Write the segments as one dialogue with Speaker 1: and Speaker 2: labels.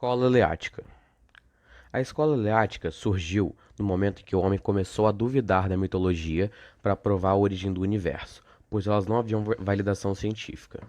Speaker 1: Escola Eleática. A escola eleática surgiu no momento em que o homem começou a duvidar da mitologia para provar a origem do universo, pois elas não haviam validação científica.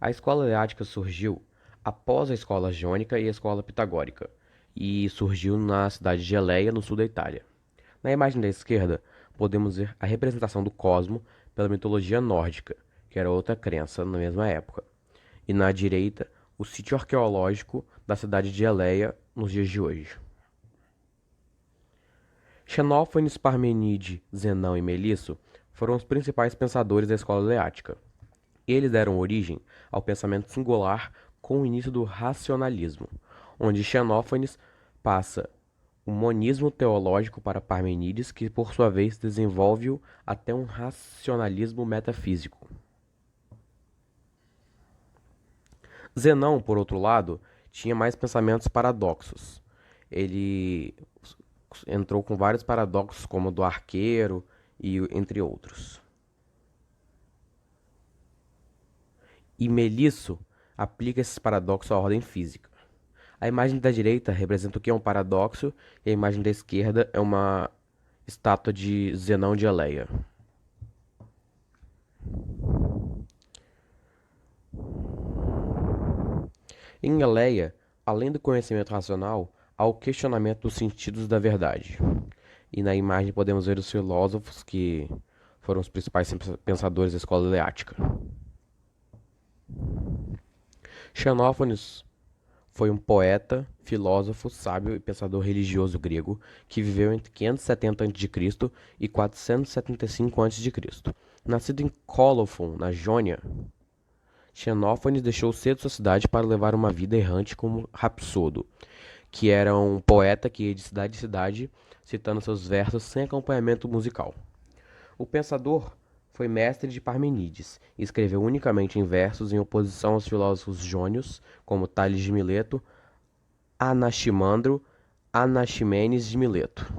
Speaker 1: A escola eleática surgiu após a escola jônica e a escola pitagórica, e surgiu na cidade de Eleia, no sul da Itália. Na imagem da esquerda, podemos ver a representação do cosmo pela mitologia nórdica, que era outra crença na mesma época, e na direita, o sítio arqueológico da cidade de Eleia nos dias de hoje. Xenófanes, Parmenide, Zenão e Melisso foram os principais pensadores da escola eleática. Eles deram origem ao pensamento singular com o início do racionalismo, onde Xenófanes passa o monismo teológico para Parmenides, que por sua vez desenvolve-o até um racionalismo metafísico. Zenão, por outro lado, tinha mais pensamentos paradoxos. Ele entrou com vários paradoxos, como o do arqueiro e entre outros. E Melisso aplica esses paradoxos à ordem física. A imagem da direita representa o que é um paradoxo e a imagem da esquerda é uma estátua de Zenão de Eleia. Em Eleia, além do conhecimento racional, há o questionamento dos sentidos da verdade. E na imagem podemos ver os filósofos que foram os principais pensadores da escola eleática. Xenófanes foi um poeta, filósofo, sábio e pensador religioso grego que viveu entre 570 a.C. e 475 a.C. Nascido em Colofon, na Jônia, Xenófanes deixou cedo sua cidade para levar uma vida errante como Rapsodo, que era um poeta que ia de cidade em cidade, citando seus versos sem acompanhamento musical. O pensador foi mestre de Parmenides e escreveu unicamente em versos em oposição aos filósofos jônios, como Tales de Mileto, Anaximandro, Anaximenes de Mileto.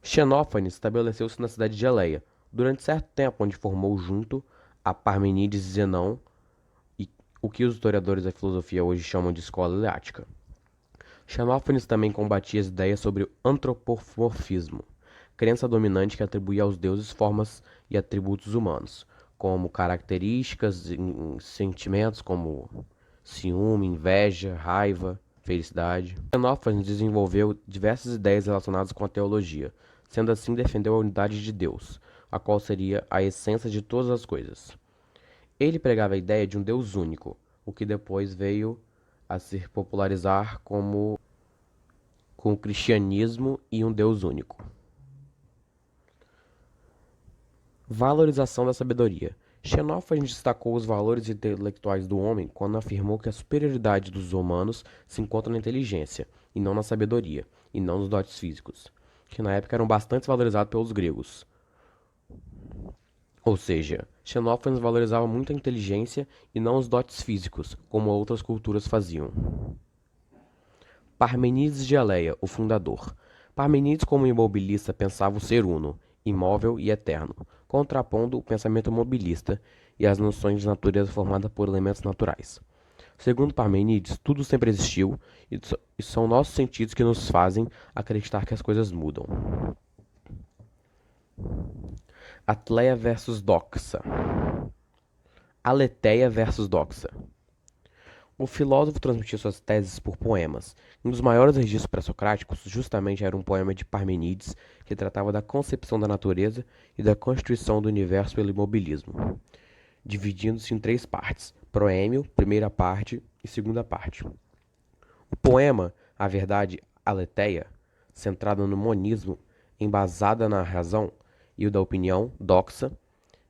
Speaker 1: Xenófanes estabeleceu-se na cidade de Eleia, durante certo tempo, onde formou junto a Parmenides e Zenão, e o que os historiadores da filosofia hoje chamam de escola eleática. Xenófanes também combatia as ideias sobre o antropomorfismo, crença dominante que atribuía aos deuses formas e atributos humanos, como características e sentimentos como ciúme, inveja, raiva, felicidade. Xenófanes desenvolveu diversas ideias relacionadas com a teologia, sendo assim defendeu a unidade de Deus, a qual seria a essência de todas as coisas. Ele pregava a ideia de um Deus único, o que depois veio a se popularizar com o cristianismo e um Deus único. Valorização da sabedoria. Xenófanes destacou os valores intelectuais do homem quando afirmou que a superioridade dos humanos se encontra na inteligência, e não na sabedoria, e não nos dotes físicos, que na época eram bastante valorizados pelos gregos. Ou seja, Xenófanes valorizava muito a inteligência e não os dotes físicos, como outras culturas faziam. Parmenides de Eleia, o fundador. Parmenides, como imobilista, pensava o ser uno, imóvel e eterno, contrapondo o pensamento mobilista e as noções de natureza formada por elementos naturais. Segundo Parmenides, tudo sempre existiu e são nossos sentidos que nos fazem acreditar que as coisas mudam. Atleia versus Doxa. Aletheia versus Doxa. O filósofo transmitia suas teses por poemas. Um dos maiores registros pré-socráticos justamente era um poema de Parmenides que tratava da concepção da natureza e da constituição do universo pelo imobilismo, dividindo-se em três partes: proêmio, primeira parte e segunda parte. O poema, a verdade aletheia, centrada no monismo, embasada na razão, e o da opinião, doxa.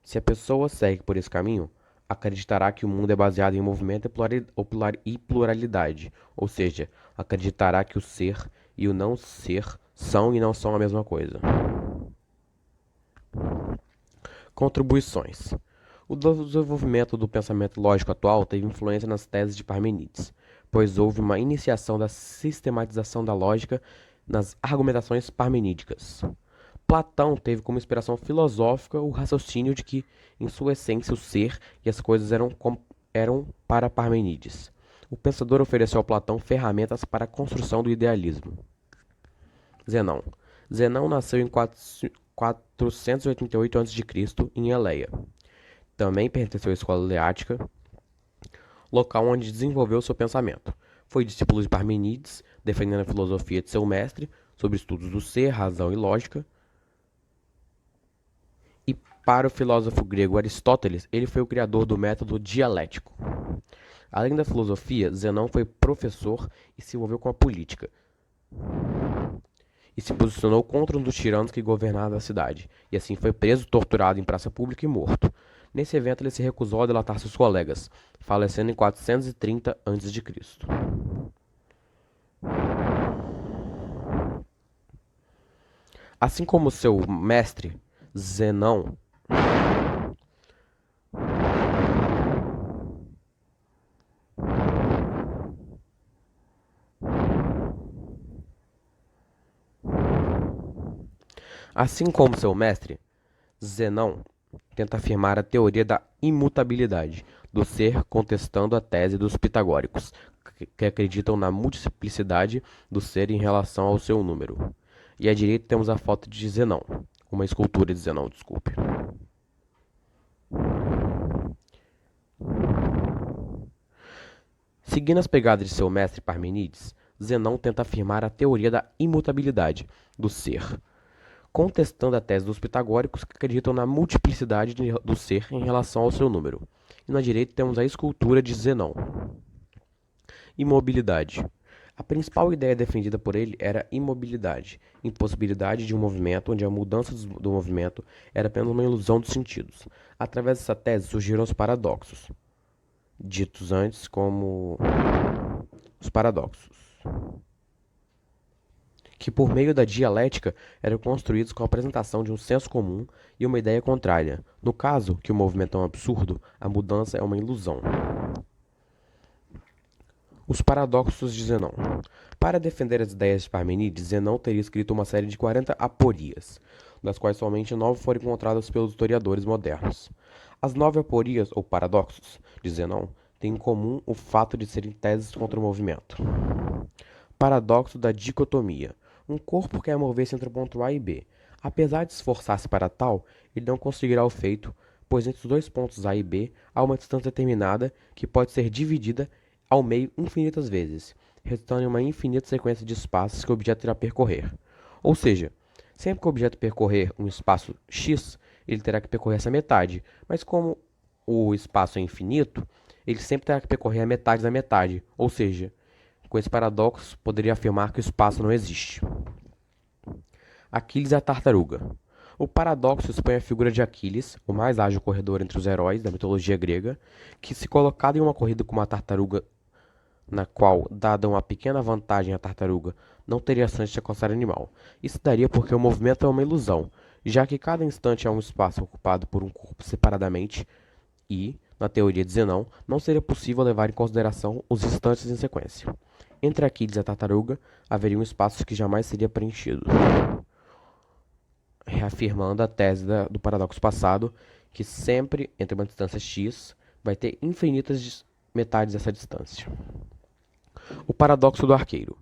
Speaker 1: Se a pessoa segue por esse caminho, acreditará que o mundo é baseado em movimento e pluralidade, ou seja, acreditará que o ser e o não ser são e não são a mesma coisa. Contribuições. O desenvolvimento do pensamento lógico atual teve influência nas teses de Parmenides, pois houve uma iniciação da sistematização da lógica nas argumentações parmenídicas. Platão teve como inspiração filosófica o raciocínio de que, em sua essência, o ser e as coisas eram para Parmenides. O pensador ofereceu a Platão ferramentas para a construção do idealismo. Zenão. Zenão nasceu em 488 a.C. em Eleia. Também pertenceu à escola eleática, local onde desenvolveu seu pensamento. Foi discípulo de Parmenides, defendendo a filosofia de seu mestre sobre estudos do ser, razão e lógica. E para o filósofo grego Aristóteles, ele foi o criador do método dialético. Além da filosofia, Zenão foi professor e se envolveu com a política. E se posicionou contra um dos tiranos que governava a cidade. E assim foi preso, torturado em praça pública e morto. Nesse evento, ele se recusou a delatar seus colegas, falecendo em 430 a.C. Assim como seu mestre, Zenão, assim como seu mestre, Zenão tenta afirmar a teoria da imutabilidade do ser, contestando a tese dos pitagóricos, que acreditam na multiplicidade do ser em relação ao seu número. E à direita temos a foto de Zenão, uma escultura de Zenão, desculpe. Seguindo as pegadas de seu mestre Parmenides, Zenão tenta afirmar a teoria da imutabilidade do ser, contestando a tese dos pitagóricos que acreditam na multiplicidade do ser em relação ao seu número. E na direita temos a escultura de Zenão. Imobilidade. A principal ideia defendida por ele era imobilidade, impossibilidade de um movimento onde a mudança do movimento era apenas uma ilusão dos sentidos. Através dessa tese surgiram os paradoxos, ditos antes como os paradoxos, que por meio da dialética eram construídos com a apresentação de um senso comum e uma ideia contrária. No caso, que o movimento é um absurdo, a mudança é uma ilusão. Os paradoxos de Zenão. Para defender as ideias de Parmenides, Zenão teria escrito uma série de 40 aporias, das quais somente 9 foram encontradas pelos historiadores modernos. As 9 aporias, ou paradoxos, de Zenão, têm em comum o fato de serem teses contra o movimento. Paradoxo da dicotomia. Um corpo quer mover-se entre o ponto A e B. Apesar de esforçar-se para tal, ele não conseguirá o feito, pois entre os dois pontos A e B há uma distância determinada que pode ser dividida ao meio infinitas vezes, resultando em uma infinita sequência de espaços que o objeto irá percorrer. Ou seja, sempre que o objeto percorrer um espaço x, ele terá que percorrer essa metade, mas como o espaço é infinito, ele sempre terá que percorrer a metade da metade, ou seja, com esse paradoxo, poderia afirmar que o espaço não existe. Aquiles e a tartaruga. O paradoxo expõe a figura de Aquiles, o mais ágil corredor entre os heróis da mitologia grega, que, se colocado em uma corrida com uma tartaruga, na qual, dada uma pequena vantagem à tartaruga, não teria chance de alcançar o animal. Isso daria porque o movimento é uma ilusão, já que cada instante é um espaço ocupado por um corpo separadamente e, na teoria de Zenão, não seria possível levar em consideração os instantes em sequência. Entre Aquiles e a tartaruga, haveria um espaço que jamais seria preenchido, reafirmando a tese do paradoxo passado, que sempre, entre uma distância x, vai ter infinitas metades dessa distância. O paradoxo do arqueiro.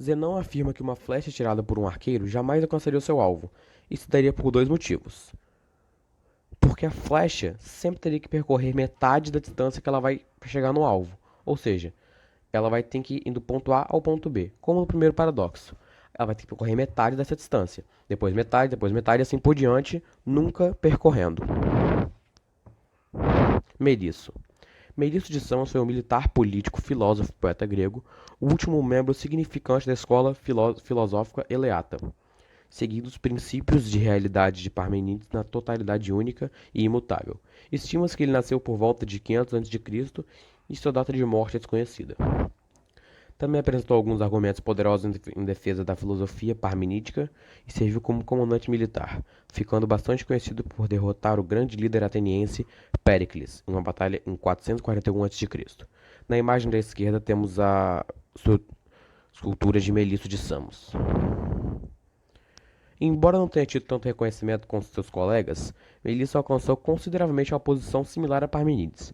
Speaker 1: Zenão afirma que uma flecha tirada por um arqueiro jamais alcançaria o seu alvo. Isso daria por dois motivos. Porque a flecha sempre teria que percorrer metade da distância que ela vai chegar no alvo. Ou seja, ela vai ter que ir do ponto A ao ponto B, como no primeiro paradoxo. Ela vai ter que percorrer metade dessa distância, depois metade, e assim por diante, nunca percorrendo. Merisso. Merisso de Samos foi um militar, político, filósofo, poeta grego, o último membro significante da escola filosófica eleata, seguindo os princípios de realidade de Parmenides na totalidade única e imutável. Estima-se que ele nasceu por volta de 500 a.C. e sua data de morte é desconhecida. Também apresentou alguns argumentos poderosos em defesa da filosofia parmenídica e serviu como comandante militar, ficando bastante conhecido por derrotar o grande líder ateniense Péricles em uma batalha em 441 a.C. Na imagem da esquerda temos a escultura de Melisso de Samos. Embora não tenha tido tanto reconhecimento com seus colegas, Melisso alcançou consideravelmente uma posição similar a Parmenides,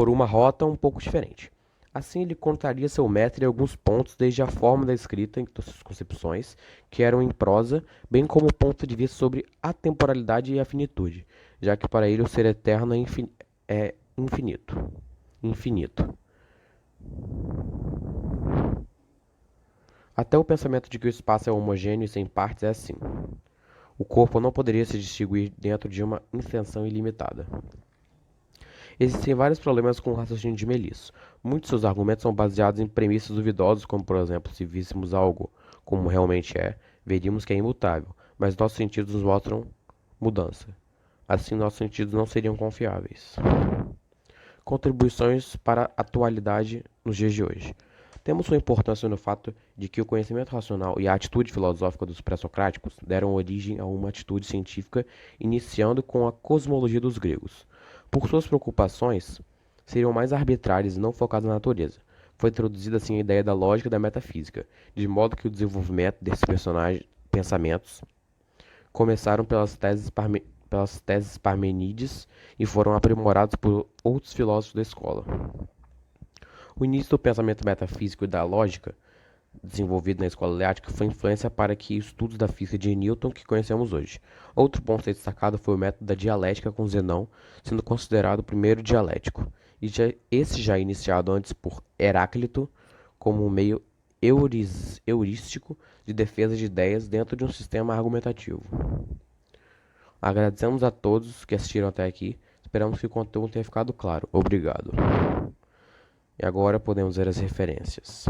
Speaker 1: por uma rota um pouco diferente. Assim, ele contraria seu mestre em alguns pontos, desde a forma da escrita em suas concepções, que eram em prosa, bem como o ponto de vista sobre a temporalidade e a finitude, já que para ele o ser eterno é infinito. Infinito. Até o pensamento de que o espaço é homogêneo e sem partes é assim. O corpo não poderia se distinguir dentro de uma extensão ilimitada. Existem vários problemas com o raciocínio de Melisso. Muitos de seus argumentos são baseados em premissas duvidosas, como por exemplo, se víssemos algo como realmente é, veríamos que é imutável, mas nossos sentidos nos mostram mudança. Assim, nossos sentidos não seriam confiáveis. Contribuições para a atualidade nos dias de hoje. Temos sua importância no fato de que o conhecimento racional e a atitude filosófica dos pré-socráticos deram origem a uma atitude científica, iniciando com a cosmologia dos gregos. Por suas preocupações seriam mais arbitrárias e não focadas na natureza. Foi introduzida assim a ideia da lógica e da metafísica, de modo que o desenvolvimento desses pensamentos começaram pelas teses Parmenides e foram aprimorados por outros filósofos da escola. O início do pensamento metafísico e da lógica, desenvolvido na escola eleática, foi influência para que estudos da física de Newton que conhecemos hoje. Outro ponto a ser destacado foi o método da dialética com Zenão, sendo considerado o primeiro dialético, e esse já iniciado antes por Heráclito como um meio heurístico de defesa de ideias dentro de um sistema argumentativo. Agradecemos a todos que assistiram até aqui. Esperamos que o conteúdo tenha ficado claro. Obrigado. E agora podemos ver as referências.